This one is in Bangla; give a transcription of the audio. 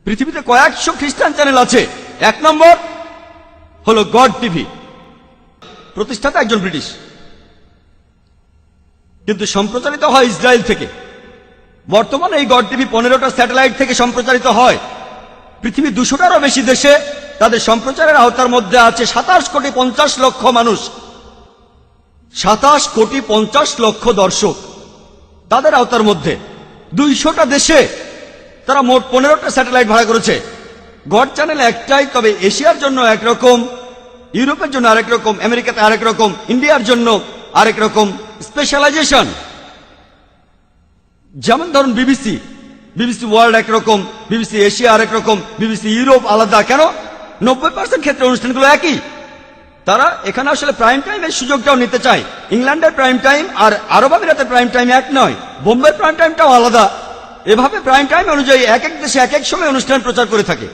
পৃথিবীতে কয়েকশো খ্রিস্টান চ্যানেল আছে। 1 নম্বর হলো গড টিভি, প্রতিষ্ঠাতা একজন ব্রিটিশ, কিন্তু সম্প্রচারিত হয় ইসরায়েল থেকে। বর্তমানে এই গড টিভি 15টা স্যাটেলাইট থেকে সম্প্রচারিত হয়। পৃথিবী 200টারও বেশি দেশে তাদের সম্প্রচারের আওতার মধ্যে আছে 27 কোটি 50 লক্ষ মানুষ, 27 কোটি 50 লক্ষ দর্শক তাদের আওতার মধ্যে। 200টা দেশে তারা মোট 15টা স্যাটেলাইট ভাড়া করেছে। গড চ্যানেল একটাই, তবে এশিয়ার জন্য একরকম, ইউরোপের জন্য আরেক রকম, আমেরিকাতে আরেক রকম, ইন্ডিয়ার জন্য আরেক রকম স্পেশালাইজেশন। যেমন ধরুন বিবিসি ওয়ার্ল্ড একরকম, বিবিসি এশিয়া আরেক রকম, বিবিসি ইউরোপ আলাদা। কেন? 90% ক্ষেত্রে অনুষ্ঠানগুলো একই। তারা এখানে আসলে প্রাইম টাইমের সুযোগটাও নিতে চায়। ইংল্যান্ডের প্রাইম টাইম আর আরব আমিরাতের প্রাইম টাইম এক নয়, বোম্বের প্রাইম টাইমটাও আলাদা। এভাবে প্রাইম টাইম অনুযায়ী এক এক দেশে এক এক সময় অনুষ্ঠান প্রচার করে থাকে।